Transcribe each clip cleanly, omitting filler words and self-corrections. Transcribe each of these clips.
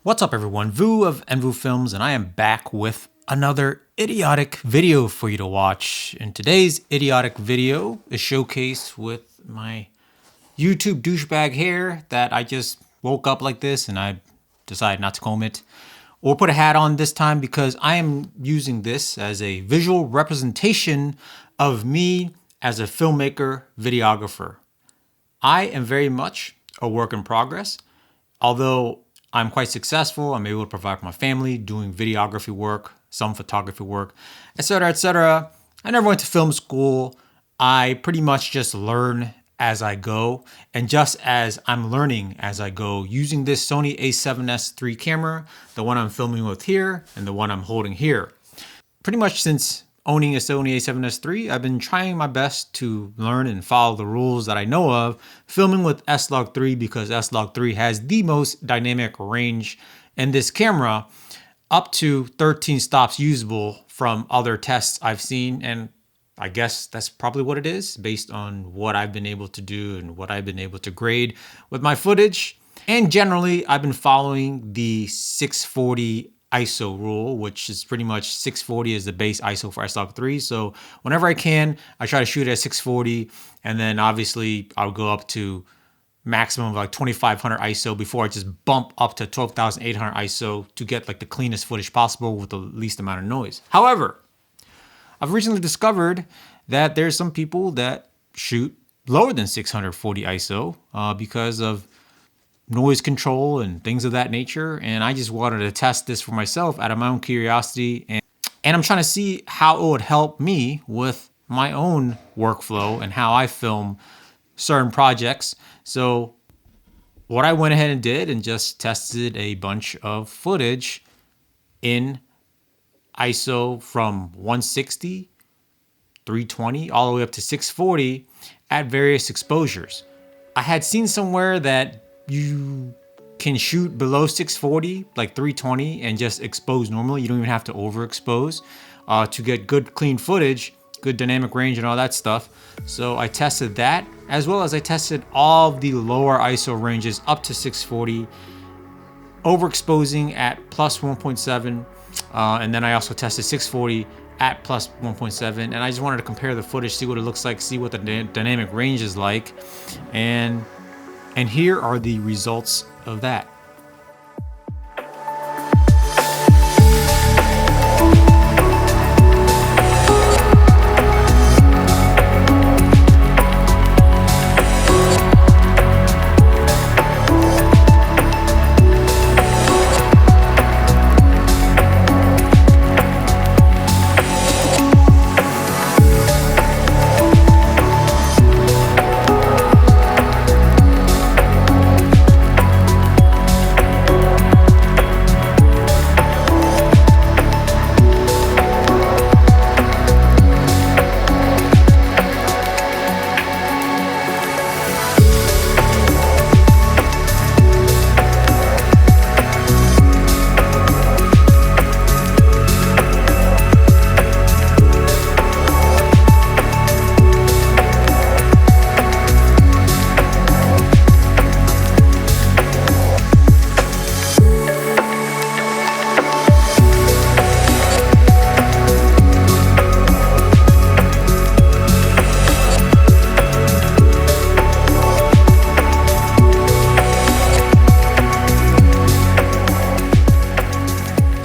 What's up everyone, Vu of Envu Films, and I am back with another idiotic video for you to watch. And today's idiotic video is showcased with my YouTube douchebag hair that I just woke up like this and I decided not to comb it or put a hat on this time because I am using this as a visual representation of me as a filmmaker, videographer. I am very much a work in progress, although I'm quite successful. I'm able to provide for my family, doing videography work, some photography work, etc., etc. I never went to film school. I pretty much just learn as I go. And just as I'm learning as I go, using this Sony a7S III camera, the one I'm filming with here and the one I'm holding here. Pretty much since owning a Sony a7S III, I've been trying my best to learn and follow the rules that I know of, filming with S-Log3 because S-Log3 has the most dynamic range in this camera, up to 13 stops usable from other tests I've seen. And I guess that's probably what it is based on what I've been able to do and what I've been able to grade with my footage. And generally, I've been following the 640 ISO rule, which is pretty much 640 is the base ISO for S-Log3. So whenever I can, I try to shoot at 640. And then obviously I'll go up to maximum of like 2500 ISO before I just bump up to 12,800 ISO to get like the cleanest footage possible with the least amount of noise. However, I've recently discovered that there's some people that shoot lower than 640 ISO because of noise control and things of that nature. And I just wanted to test this for myself out of my own curiosity. And I'm trying to see how it would help me with my own workflow and how I film certain projects. So what I went ahead and did and just tested a bunch of footage in ISO from 160, 320, all the way up to 640 at various exposures. I had seen somewhere that you can shoot below 640, like 320, and just expose normally. You don't even have to overexpose to get good clean footage, good dynamic range and all that stuff. So I tested that, as well as I tested all of the lower ISO ranges up to 640, overexposing at plus 1.7, and then I also tested 640 at plus 1.7, and I just wanted to compare the footage, see what it looks like, see what the dynamic range is like, and here are the results of that.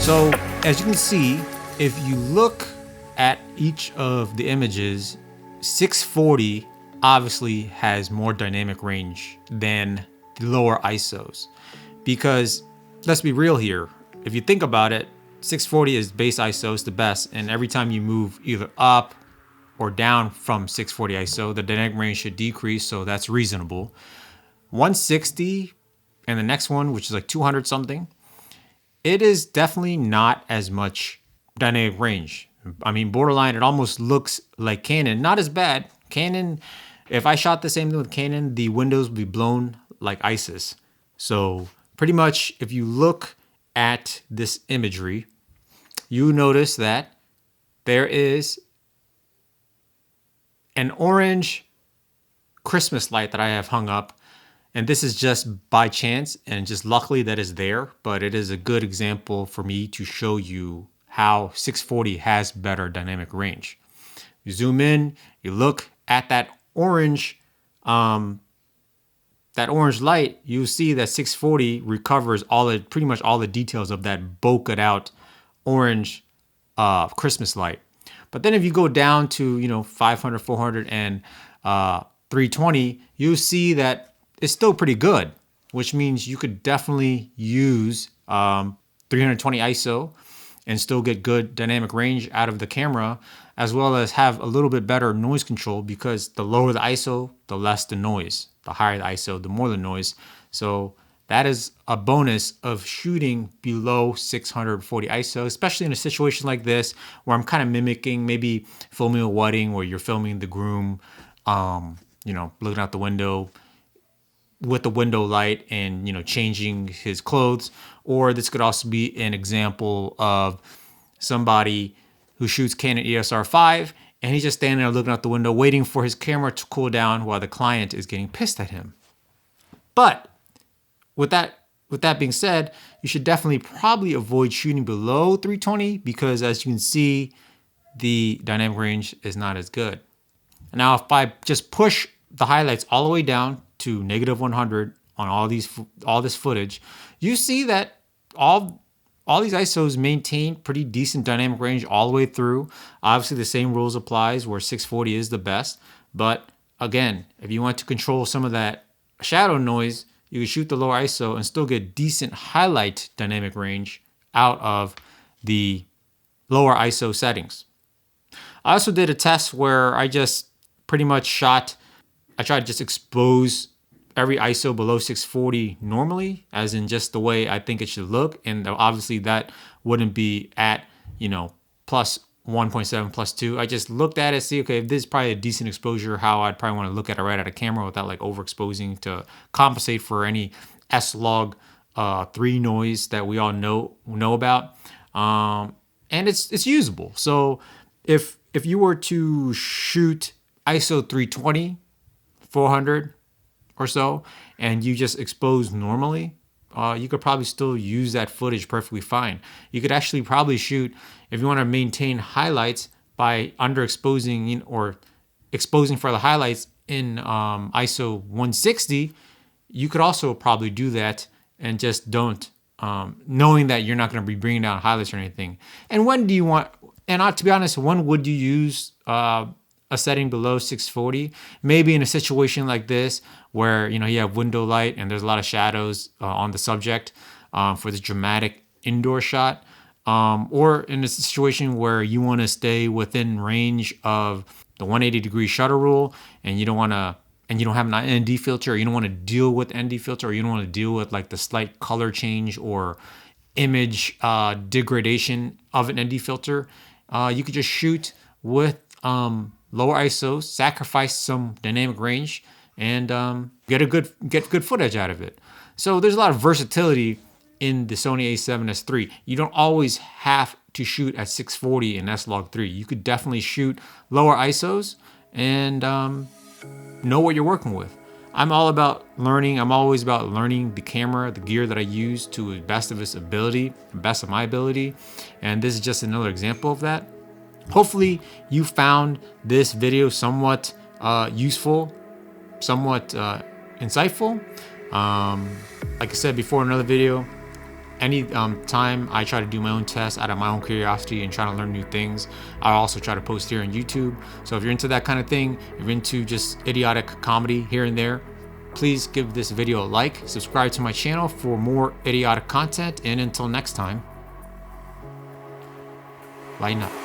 So as you can see, if you look at each of the images, 640 obviously has more dynamic range than the lower ISOs. Because let's be real here, if you think about it, 640 is base ISO, is the best, and every time you move either up or down from 640 ISO, the dynamic range should decrease, so that's reasonable. 160 and the next one, which is like 200 something, it is definitely not as much dynamic range. I mean, borderline, it almost looks like Canon. Not as bad. Canon, if I shot the same thing with Canon, the windows would be blown like ISIS. So pretty much if you look at this imagery, you notice that there is an orange Christmas light that I have hung up And this is just by chance and just luckily that is there, but it is a good example for me to show you how 640 has better dynamic range. You zoom in, you look at that orange light, you'll see that 640 recovers pretty much all the details of that bokeh out orange Christmas light. But then if you go down to 500, 400, and 320, you'll see that it's still pretty good, which means you could definitely use 320 ISO and still get good dynamic range out of the camera, as well as have a little bit better noise control, because the lower the ISO, the less the noise. The higher the ISO, the more the noise. So that is a bonus of shooting below 640 ISO, especially in a situation like this where I'm kind of mimicking, maybe filming a wedding where you're filming the groom, looking out the window with the window light and, changing his clothes. Or this could also be an example of somebody who shoots Canon EOS R5 and he's just standing there looking out the window, waiting for his camera to cool down while the client is getting pissed at him. But with that being said, you should definitely probably avoid shooting below 320 because, as you can see, the dynamic range is not as good. Now, if I just push the highlights all the way down to -100 on all this footage, you see that all these ISOs maintain pretty decent dynamic range all the way through. Obviously, the same rules applies where 640 is the best. But again, if you want to control some of that shadow noise, you can shoot the lower ISO and still get decent highlight dynamic range out of the lower ISO settings. I also did a test where I just pretty much I tried to just expose every ISO below 640 normally, as in just the way I think it should look. And obviously that wouldn't be at, plus 1.7, plus 2. I just looked at it, see, okay, if this is probably a decent exposure, how I'd probably want to look at it right at a camera without like overexposing to compensate for any S-Log 3 noise that we all know about. And it's usable. So if you were to shoot ISO 320, 400 or so, and you just expose normally, you could probably still use that footage perfectly fine. You could actually probably shoot, if you want to maintain highlights by underexposing or exposing for the highlights in ISO 160, you could also probably do that and just don't, knowing that you're not going to be bringing down highlights or anything. And when do you want, and to be honest, when would you use a setting below 640? Maybe in a situation like this where you have window light and there's a lot of shadows on the subject for this dramatic indoor shot, or in a situation where you want to stay within range of the 180-degree shutter rule and you don't have an ND filter, or you don't want to deal with ND filter, or you don't want to deal with like the slight color change or image degradation of an ND filter. You could just shoot with lower ISOs, sacrifice some dynamic range, and get good footage out of it. So there's a lot of versatility in the Sony a7S III. You don't always have to shoot at 640 in S-Log 3. You could definitely shoot lower ISOs and know what you're working with. I'm all about learning. I'm always about learning the camera, the gear that I use to the best of its ability, the best of my ability. And this is just another example of that. Hopefully you found this video somewhat useful, somewhat insightful. Like I said before in another video, any time I try to do my own tests out of my own curiosity and try to learn new things, I also try to post here on YouTube. So if you're into that kind of thing, if you're into just idiotic comedy here and there, please give this video a like, subscribe to my channel for more idiotic content, and until next time, lighten up.